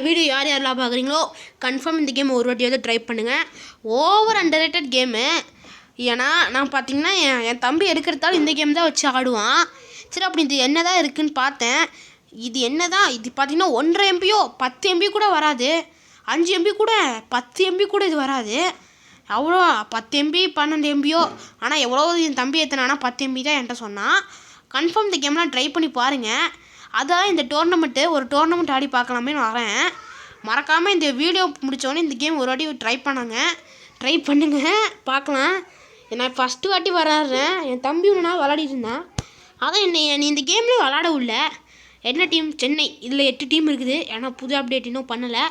Video யார் யாரெல்லாம் பார்க்குறீங்களோ confirm இந்த கேம் ஒரு வாட்டியாவது ட்ரை பண்ணுங்கள். Over under rated game. ஏன்னா நான் பார்த்தீங்கன்னா என் தம்பி எடுக்கிறதால இந்த கேம் தான் வச்சு ஆடுவான். சரி, அப்படி இது என்ன தான் இருக்குதுன்னு பார்த்தேன். இது என்ன தான் இது பார்த்தீங்கன்னா 1.5 MBயோ 10 MB கூட வராது. 5 MB கூட 10 MB கூட இது வராது. அவ்வளோ 10 MB 12 MBயோ. ஆனால் எவ்வளோ என் தம்பி ஏற்றினானா 10 MB தான் என்கிட்ட சொன்னான். கன்ஃபார்ம் இந்த கேம்லாம் ட்ரை பண்ணி பாருங்கள். அதான் இந்த ஒரு டோர்னமெண்ட் ஆடி பார்க்கலாமேன்னு வரேன். மறக்காமல் இந்த வீடியோ முடித்தோடனே இந்த கேம் ஒரு வாட்டி ட்ரை பண்ணுங்க பார்க்கலாம். நான் ஃபஸ்ட்டு வாட்டி விளாட்றேன். என் தம்பி ஒன்று நாள் விளாடிட்டு இருந்தான். அதான் நீ இந்த கேம்லேயும் விளாட உள்ள. என்ன டீம்? சென்னை. இதில் 8 டீம் இருக்குது. ஏன்னா புது அப்டேட் இன்னும் பண்ணலை.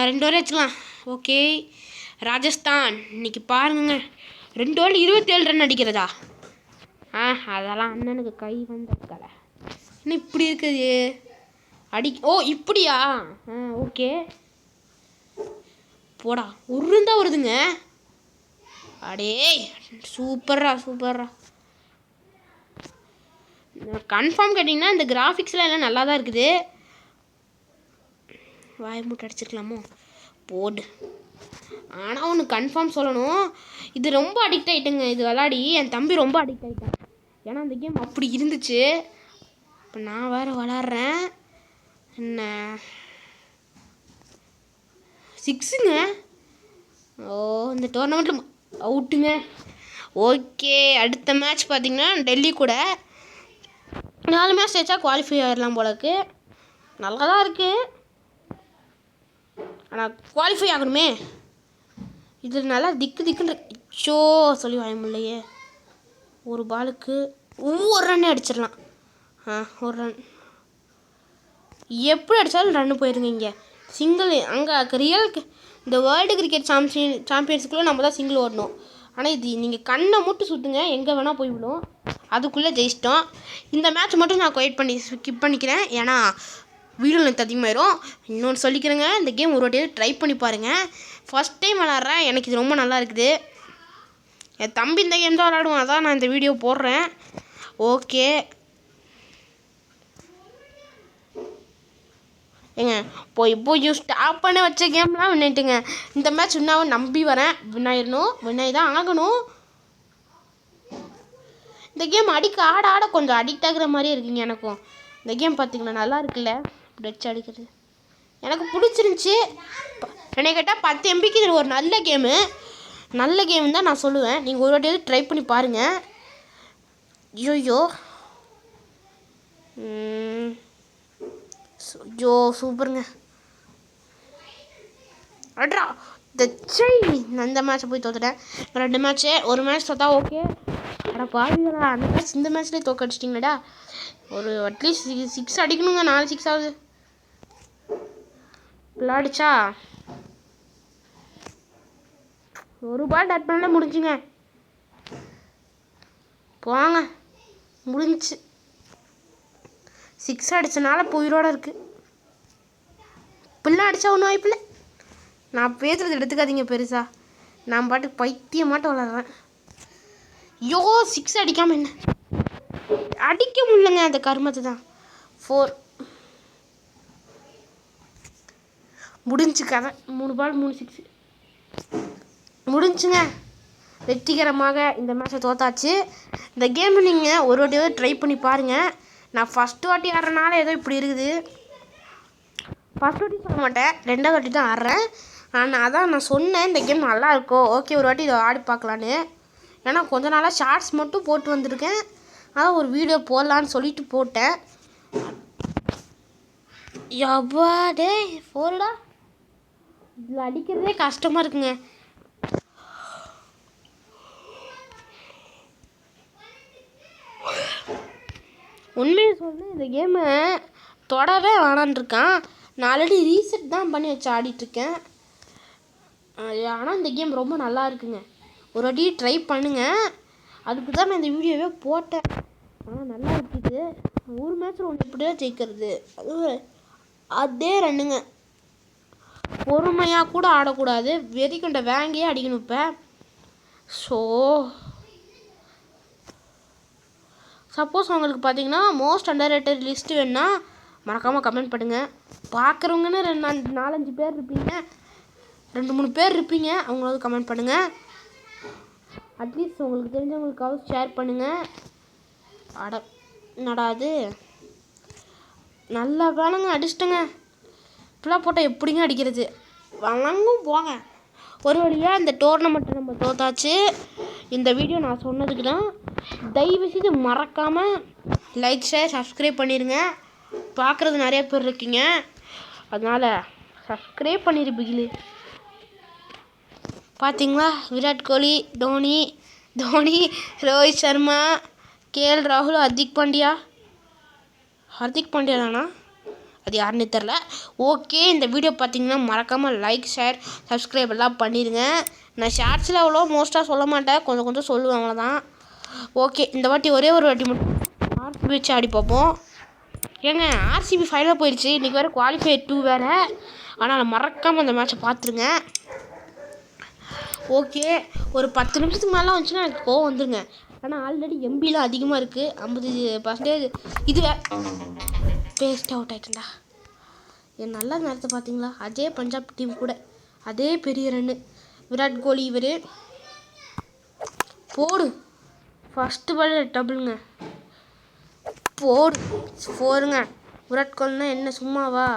2 ஓவர் வச்சுக்கலாம். ஓகே, ராஜஸ்தான். இன்றைக்கி பாருங்க, 2 ஓவரில் 27 ரன் அடிக்கிறதா? அதெல்லாம் அண்ணனுக்கு கை வந்த கலை. என்ன இப்படி இருக்குது? ஓ இப்படியா? ஓகே, போடா. உருந்தா வருதுங்க. அடே சூப்பர்ரா. கன்ஃபார்ம் கேட்டிங்கன்னா இந்த கிராஃபிக்ஸ்லாம் எல்லாம் நல்லா தான் இருக்குது. வாய் மூட்டை அடிச்சிருக்கலாமோ? போடு. ஆனால் ஒன்று கன்ஃபார்ம் சொல்லணும், இது ரொம்ப அடிக்ட் ஆகிட்டுங்க. இது விளாடி என் தம்பி ரொம்ப அடிக்ட் ஆகிட்டான். ஏன்னா அந்த கேம் அப்படி இருந்துச்சு. இப்போ நான் வேறு விளாட்றேன். என்ன 6ங்க? ஓ, இந்த டோர்னமெண்ட்டில் அவுட்டுங்க. ஓகே, அடுத்த மேட்ச் பார்த்திங்கன்னா டெல்லி கூட 4 மேட்ச் ஜெயிச்சா குவாலிஃபை ஆகிடலாம் போலக்கு. நல்லா தான் இருக்குது, ஆனால் குவாலிஃபை ஆகணுமே. இது நல்லா திக்குன்னு சொல்லி வாங்க முடியலையே. ஒரு பாலுக்கு 1 ரன் அடிச்சிடலாம். 1 ரன் எப்படி அடித்தாலும் ரன்னு போயிருங்க. இங்கே சிங்கிள் அங்கே ரியல் இந்த வேர்ல்டு கிரிக்கெட் சாம்பியன்ஸுக்குள்ளே நம்ம தான் சிங்கிள் ஓடணும். ஆனால் இது நீங்கள் கண்ணை மட்டும் சுற்றுங்க, எங்கே வேணால் போய்விடும். அதுக்குள்ளே ஜெயிச்சிட்டோம். இந்த மேட்ச் மட்டும் நான் ஸ்கிப் பண்ணிக்கிறேன். ஏன்னா வீடியோ லென்த் அதிகமாயிரும். இன்னொன்று சொல்லிக்கிறேங்க, இந்த கேம் ஒரு வாட்டியாவது ட்ரை பண்ணி பாருங்கள். ஃபஸ்ட் டைம் விளாட்றேன், எனக்கு இது ரொம்ப நல்லா இருக்குது. என் தம்பி இந்த கேம் தான் விளாடுவான், அதான் நான் இந்த வீடியோ போடுறேன். ஓகே ஏங்க, போய் ஸ்டாப் பண்ண வச்ச கேம்லாம் வின்னிட்டுங்க. இந்த மேட்ச் இன்னும் நம்பி வரேன். வின்னாயி தான் ஆகணும். இந்த கேம் ஆட கொஞ்சம் அடிக்ட் ஆகுற மாதிரியே இருக்குங்க எனக்கும். இந்த கேம் பார்த்திங்களா நல்லா இருக்குல்ல, டச் அடிக்கிறது எனக்கு பிடிச்சிருந்துச்சி. என்னை கேட்டால் 10 MBக்கு இது ஒரு நல்ல கேமு தான் நான் சொல்லுவேன். நீங்கள் ஒரு வாட்டியாவது ட்ரை பண்ணி பாருங்கள். ஐயோ சூப்பருங்க. அட்ரா அந்த மேட்ச்சை போய் தோத்துட்டேன். 2 மேட்ச்சு, ஒரு மேட்ச் தோத்தா ஓகே. பாருங்களா, அந்த மேட்ச் இந்த மேட்ச்லேயே தோக்கடிச்சிட்டிங்களடா. ஒரு அட்லீஸ்ட் 6 அடிக்கணுங்க. 4 6 ஆகுது. விளாடிச்சா ஒரு பால் டட் பண்ணல, முடிஞ்சுங்க. போங்க, முடிஞ்சிச்சு. 6 அடித்தனால உயிரோட இருக்குது. இப்படிலாம் அடித்தா ஒன்றும் வாய்ப்பில்லை. நான் பேசுகிறது எடுத்துக்காதீங்க பெருசா. நான் பாட்டுக்கு பைத்தியமாட்டம் விளாட்றேன். 6 அடிக்காமல் என்ன அடிக்க முடியலங்க. அந்த கருமத்தை தான் 4 முடிஞ்சு கதை. 3 பால் 3 6 முடிஞ்சுங்க. வெற்றிகரமாக இந்த மேட்சை தோத்தாச்சு. இந்த கேம் நீங்கள் ஒரு வாட்டியாவது ட்ரை பண்ணி பாருங்கள். நான் ஃபஸ்ட்டு வாட்டி ஆடுறனால ஏதோ இப்படி இருக்குது. ஃபஸ்ட் வாட்டி சொல்ல மாட்டேன், 2வது வாட்டி தான் ஆடுறேன். அதான் நான் சொன்னேன் இந்த கேம் நல்லா இருக்கும், ஓகே ஒரு வாட்டி இதை ஆடி பார்க்கலான்னு. ஏன்னா கொஞ்ச நாளாக ஷார்ட்ஸ் மட்டும் போட்டு வந்திருக்கேன். அதான் ஒரு வீடியோ போடலான்னு சொல்லிட்டு போட்டேன். எவ்வா டே 4டா, இதில் அடிக்கிறதே கஷ்டமாக இருக்குங்க. உண்மையை சொன்னேன், இந்த கேமை தொடவே வேணான்ருக்கான். நான் ஆல்ரெடி ரீசெட் தான் பண்ணி வச்சு ஆடிட்டுருக்கேன். ஆனால் இந்த கேம் ரொம்ப நல்லா இருக்குங்க. ஒரு வாட்டி ட்ரை பண்ணுங்கள். அதுக்கு தான் நான் இந்த வீடியோவே போட்டேன். ஆனால் நல்லா இருக்குது. ஒரு மேட்ச்சில் ஒன்று எப்படியா ஜெயிக்கிறது, அதே ரன்னுங்க. பொறுமையாக கூட ஆடக்கூடாது, வெறிக்கொண்ட வேங்கையே அடிக்கணும். இப்போ சப்போஸ் உங்களுக்கு பார்த்தீங்கன்னா மோஸ்ட் அண்டர் ரேட்டட் லிஸ்ட்டு வேணுன்னா மறக்காமல் கமெண்ட் பண்ணுங்கள். பார்க்குறவங்கன்னு 4-5 பேர் இருப்பீங்க, 2-3 பேர் இருப்பீங்க, அவங்களாவது கமெண்ட் பண்ணுங்கள். அட்லீஸ்ட் உங்களுக்கு தெரிஞ்சவங்களுக்காவது ஷேர் பண்ணுங்கள். நடாது நல்லா வேலைங்க அடிச்சிட்டங்க. இப்படிலாம் போட்டால் எப்படிங்க அடிக்கிறது? வழங்கும் போங்க. ஒரு வழியாக இந்த டோர்னமெண்ட்டை நம்ம தோத்தாச்சு. இந்த வீடியோ நான் சொன்னதுக்கு தான். தயவுசெய்து மறக்காமல் லைக் ஷேர் சப்ஸ்கிரைப் பண்ணிடுங்க. பார்க்குறது நிறைய பேர் இருக்கீங்க, அதனால் சப்ஸ்கிரைப் பண்ணிருப்பீங்களே. பார்த்தீங்களா, விராட் கோலி, தோனி, ரோஹித் சர்மா, கேஎல் ராகுல், ஹர்திக் பாண்டியா தானா, அது யாருன்னு தெரில. ஓகே, இந்த வீடியோ பார்த்தீங்கன்னா மறக்காமல் லைக் ஷேர் சப்ஸ்கிரைப் எல்லாம் பண்ணிடுங்க. நான் ஷார்ட்ஸில் அவ்வளோ மோஸ்ட்டாக சொல்ல மாட்டேன், கொஞ்சம் சொல்லுவேன், அவ்வளோதான். ஓகே, இந்த வாட்டி ஒரே ஒரு வாட்டி மட்டும் ஆர்சிபி வச்சு ஆடி பார்ப்போம். ஏங்க, ஆர்சிபி ஃபைனலாக போயிடுச்சு. இன்றைக்கி வேறு குவாலிஃபயர் 2 வேறு. ஆனால் மறக்காமல் அந்த மேட்ச்சை பார்த்துருங்க. ஓகே, ஒரு 10 நிமிஷத்துக்கு மேலே வந்துச்சுன்னா எனக்கு கோவம் வந்துருங்க. ஆனால் ஆல்ரெடி எம்பிலாம் அதிகமாக இருக்குது, 50%. இது பேஸ்ட் அவுட் ஆகிட்டேன்டா. என் நல்ல நேரத்தை பார்த்தீங்களா? அதே பஞ்சாப் டீம் கூட அதே பெரிய ரன்னு. விராட் கோலி இவர் போடு. ஃபஸ்ட்டு பால் டபுளுங்க, போடு 4ங்க. விராட் கோலினா என்ன சும்மாவா?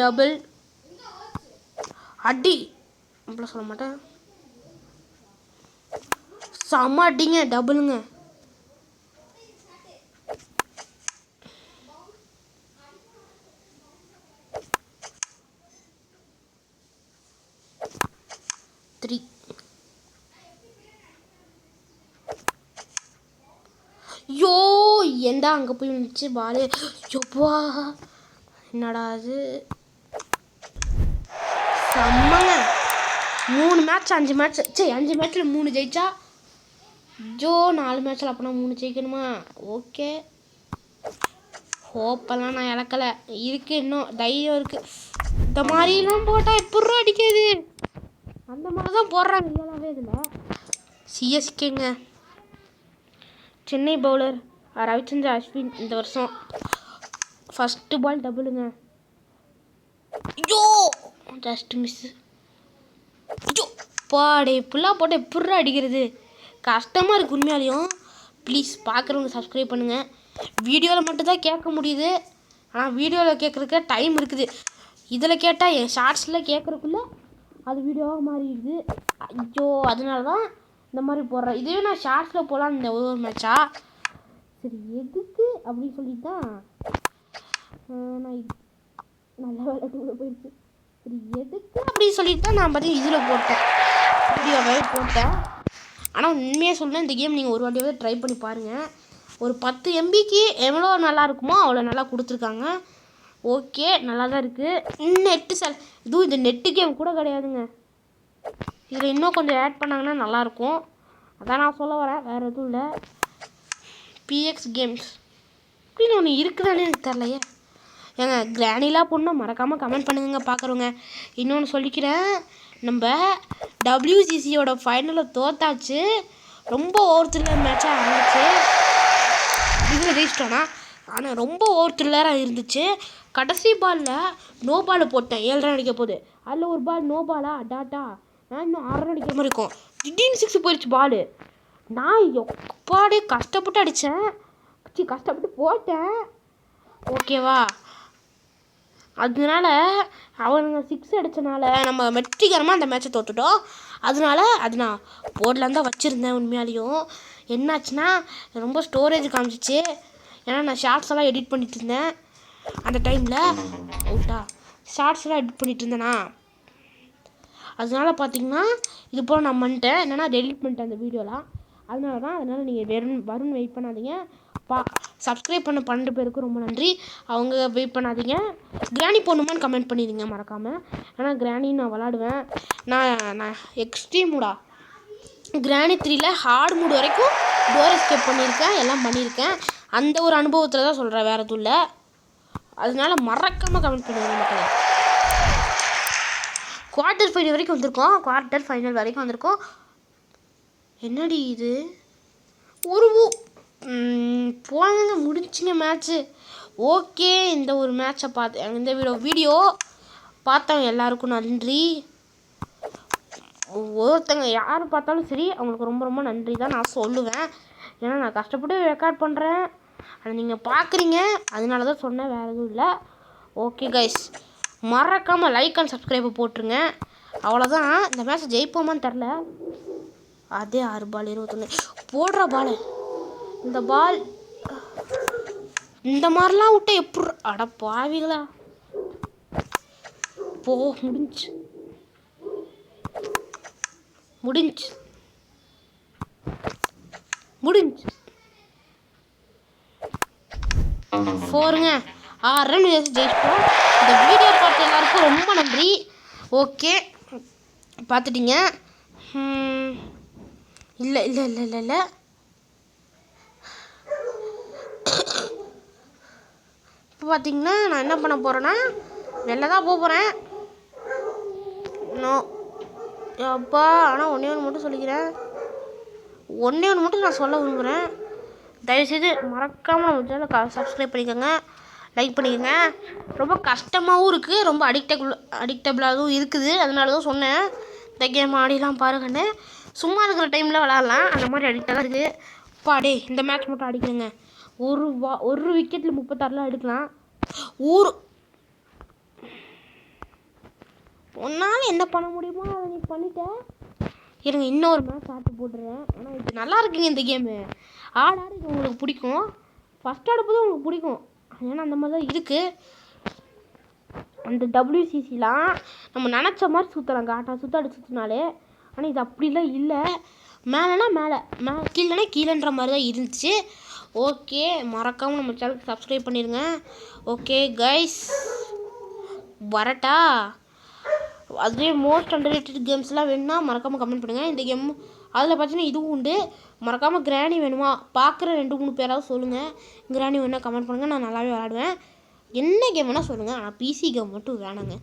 டபுள் அடி அப்படிலாம் சொல்ல மாட்டேன், செம்ம அடிங்க, டபுளுங்க. ஐயோ, ஏண்டா அங்கே போய் நினச்சி பாலு. யோப்பா, என்னடா அது? செம்மங்க. 3 மேட்ச் 5 மேட்ச், சரி 5 மேட்ச்சில் 3 ஜெயிச்சா, ஜோ 4 மேட்ச்சில் அப்போனா 3 ஜெயிக்கணுமா? ஓகே, ஹோப்பெல்லாம் நான் இழக்கலை, இருக்குது, இன்னும் தைரியம் இருக்குது. இந்த மாதிரிலாம் போட்டால் எப்படி அடிக்கிறது? அந்த மாதிரி தான் போடுறாங்க ரியலாகவே. இதில் சிஎஸ்கேங்க, சென்னை பவுலர் ரவிச்சந்திரன் அஸ்வின் இந்த வருஷம் ஃபஸ்ட்டு பால் டபுளுங்க. ஐயோ, ஜஸ்ட் மிஸ்ஸு. ஐயோ பாடே, இப்படிலாம் போட்டு எப்படி அடிக்கிறது? கஷ்டமாக இருக்குது உண்மையாலையும். ப்ளீஸ் பார்க்குறவங்க சப்ஸ்கிரைப் பண்ணுங்கள். வீடியோவில் மட்டும்தான் கேட்க முடியுது, ஆனால் வீடியோவில் கேட்குறதுக்கு டைம் இருக்குது. இதில் கேட்டால் என் ஷார்ட்ஸில் கேட்குறக்குள்ளே அது வீடியோவாக மாறிடுது. ஐயோ, அதனால தான் இந்த மாதிரி போடுறேன். இதுவே நான் ஷார்ட்ஸில் போகலாம் இந்த ஒரு மேட்சா. சரி, எதுக்கு அப்படின்னு சொல்லிட்டு தான் நான் நல்ல வேலை டூவில் போயிடுச்சு. சரி, எதுக்கு அப்படின்னு சொல்லிட்டு தான் நான் பார்த்து இதில் போட்டேன், வீடியோவே போட்டேன். ஆனால் உண்மையாக சொல்லுங்கள், இந்த கேம் நீங்கள் ஒரு வாட்டியாவது ட்ரை பண்ணி பாருங்கள். ஒரு 10 MBக்கு எவ்வளோ நல்லா இருக்குமோ அவ்வளோ நல்லா கொடுத்துருக்காங்க. ஓகே, நல்லா தான் இருக்குது. நெட்டு இதுவும் இந்த நெட்டு கேம் கூட கிடையாதுங்க. இதில் இன்னும் கொஞ்சம் ஆட் பண்ணாங்கன்னா நல்லாயிருக்கும், அதான் நான் சொல்ல வரேன், வேறு எதுவும் இல்லை. பிஎக்ஸ் கேம்ஸ் அப்படின்னு ஒன்று இருக்குதானே எனக்கு தெரிலையே. ஏங்க, கிரானிலாம் பொண்ணு மறக்காமல் கமெண்ட் பண்ணுங்க பார்க்குறவங்க. இன்னொன்று சொல்லிக்கிறேன், நம்ம WCCயோட ஃபைனலில் தோத்தாச்சு. ரொம்ப ஓவர் த்ரில்லர் மேட்சாக இருந்துச்சு. இதில் ரீஸ்டோனா, ஆனால் ரொம்ப ஓவர் த்ரில்லராக இருந்துச்சு. கடைசி பாலில் நோ பால் போட்டேன், 7 ரன் அடிக்க போகுது. அதில் ஒரு பால் நோ பாலா டாட்டா, நான் இன்னும் 6 ரன் அடிக்கிற மாதிரி இருக்கும். திடீர்னு 6 போயிடுச்சு பால். நான் எப்பாடே கஷ்டப்பட்டு அடித்தேன், கஷ்டப்பட்டு போட்டேன், ஓகேவா? அதனால அவனுங்க 6 அடித்தனால நம்ம வெற்றிகரமாக அந்த மேட்சை தோற்றுட்டோம். அது நான் போர்டில் தான் வச்சுருந்தேன். உண்மையாலையும் என்னாச்சுன்னா, ரொம்ப ஸ்டோரேஜ் காமிச்சிச்சு. ஏன்னா நான் ஷார்ட்ஸ் எல்லாம் எடிட் பண்ணிட்டு இருந்தேன் அந்த டைமில். ஷார்ட்ஸ் எல்லாம் எடிட் பண்ணிட்டு இருந்தேனா, அதனால பார்த்தீங்கன்னா இது போல் நான் பண்ணிட்டேன். என்னென்னா டெலிட் பண்ணிட்டேன் அந்த வீடியோலாம். அதனால் நீங்கள் வரும்னு வெயிட் பண்ணாதீங்க. சப்ஸ்கிரைப் பண்ண 12 பேருக்கு ரொம்ப நன்றி. அவங்க வெயிட் பண்ணாதீங்க. கிராணி போடணுமான்னு கமெண்ட் பண்ணிடுங்க மறக்காமல். ஏன்னா கிராணி நான் விளாடுவேன். நான் எக்ஸ்ட்ரீம் மூடா கிராணி 3ல் ஹார்ட் மூடு வரைக்கும் டோர் எஸ்கேப் பண்ணியிருக்கேன், எல்லாம் பண்ணியிருக்கேன். அந்த ஒரு அனுபவத்தில் தான் சொல்கிறேன், வேறு எதுவும் இல்லை. அதனால மறக்காமல் கமெண்ட் பண்ணுங்க மக்களே. குவார்ட்டர் ஃபைனல் வரைக்கும் வந்திருக்கோம். என்னடி இது? போனாங்க, முடிஞ்சுங்க மேட்ச்சு. ஓகே, இந்த ஒரு மேட்சை பார்த்து இந்த வீடியோ பார்த்தவங்க எல்லாருக்கும் நன்றி. ஒருத்தங்க யார் பார்த்தாலும் சரி அவங்களுக்கு ரொம்ப ரொம்ப நன்றி தான் நான் சொல்லுவேன். ஏன்னா நான் கஷ்டப்பட்டு ரெக்கார்ட் பண்ணுறேன், அதை நீங்கள் பார்க்குறீங்க, அதனால தான் சொன்னேன், வேறு எதுவும் இல்லை. ஓகே கைஸ், மறக்காமல் லைக் அண்ட் சப்ஸ்கிரைபை போட்டுருங்க. அவ்வளோதான். இந்த மேட்ச் ஜெயிப்போமான்னு தெரில. அதே 6 பால் 21 போடுற பால். இந்த பால் இந்த மாதிரிலாம் விட்ட எப்படி அட பாவிங்களா. முடிஞ்சு முடிஞ்சு 4ங்க 6 ரன் ஜெயிச்சிட்டோம். இந்த வீடியோ பார்த்த எல்லாருக்கும் ரொம்ப நன்றி. ஓகே, பார்த்துட்டீங்க. இல்லை இல்லை இல்லை இல்லை இல்லை இப்போ பார்த்தீங்கன்னா நான் என்ன பண்ண போகிறேன்னா வெளில தான் போகிறேன். நோ அப்பா, ஆனால் ஒன்றே ஒன்று மட்டும் சொல்லிக்கிறேன். ஒன்றே ஒன்று மட்டும் நான் சொல்ல விரும்புகிறேன். தயவுசெய்து மறக்காமல் நம்ம சேனலை சப்ஸ்கிரைப் பண்ணிக்கோங்க, லைக் பண்ணிக்கோங்க. ரொம்ப கஷ்டமாகவும் இருக்குது, ரொம்ப அடிக்டபிளாகவும் இருக்குது. அதனால தான் சொன்னேன் இந்த கேம் ஆடிலாம் பாருங்கன்னு. சும்மா இருக்கிற டைமில் விளாட்லாம், அந்த மாதிரி அடிக்டாக தான் இருக்குது. பாடே இந்த மேட்ச் மட்டும் அடிக்கிறேங்க. ஒரு விக்கெட்டில் 36 எடுக்கலாம். ஒன்றால் என்ன பண்ண முடியுமோ அதை நீ பண்ணிட்டேன். இருங்க, இன்னொரு மேட்ச் ஆட்டு போட்டுறேன். ஆனால் இது நல்லா இருக்குங்க. இந்த கேமு ஆடாது உங்களுக்கு பிடிக்கும். ஃபஸ்ட் ஆடும்போது உங்களுக்கு பிடிக்கும், ஏன்னா அந்த மாதிரி தான் இருக்குது. அந்த WCCலாம் நம்ம நினச்ச மாதிரி சுற்றலாம், சுற்றினாலே. ஆனால் இது அப்படிலாம் இல்லை. மேலேனா மேலே, கீழேனா கீழேன்ற மாதிரி தான் இருந்துச்சு. ஓகே, மறக்காமல் நம்ம சேனலுக்கு சப்ஸ்கிரைப் பண்ணிடுங்க. ஓகே கைஸ், வரட்டா. அதுவே மோஸ்ட் அண்டர்ரேட்டட் கேம்ஸ்லாம் வேணும்னா மறக்காமல் கமெண்ட் பண்ணுங்கள். இந்த கேம் அதில் பார்த்தீங்கன்னா இதுவும் உண்டு. மறக்காமல் கிராணி வேணுமா பார்க்குற 2-3 பேராவது சொல்லுங்கள். கிராணி வேணா கமெண்ட் பண்ணுங்கள், நான் நல்லாவே விளாடுவேன். என்ன கேம் வேணால் சொல்லுங்கள், ஆனால் பிசி கேம் மட்டும் வேணாங்க.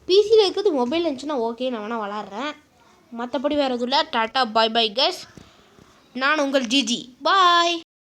பிசியில் இருக்கிறது மொபைல் இருந்துச்சுன்னா ஓகே, நான் வேணால் விளாட்றேன். மற்றபடி வேறு எதுவும் இல்லை. டாட்டா பாய் பாய் கைஸ். நான் உங்கள் ஜிஜி, பாய்.